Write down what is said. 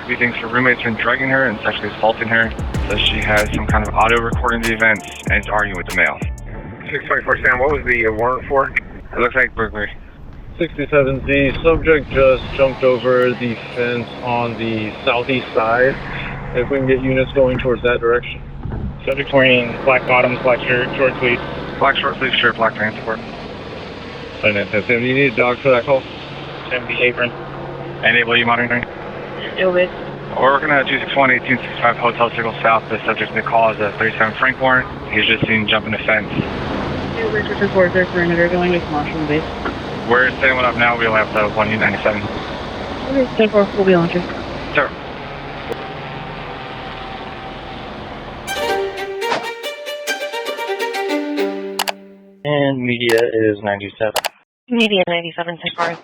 He thinks her roommate's been drugging her and sexually assaulting her. Says she has some kind of audio recording the events and is arguing with the male. 624 Sam, what was the warrant for? It looks like burglary. 67, the subject just jumped over the fence on the southeast side. If we can get units going towards that direction. Subject wearing black bottoms, black shirt, short sleeves. Black short sleeve shirt, black pants, support. Do you need a dog for that call? 70 apron. And what are you monitoring? Still with. We're working at 261 1865 Hotel Circle South. The subject in the call is a 37 Frank Warren. He's just seen jumping the fence. Still with to report their perimeter going with Marshall Base. We're setting one up now. We only have the 197. Okay, 10-4, we'll be on to. Sir. And media is 97. Media 97, 10-4.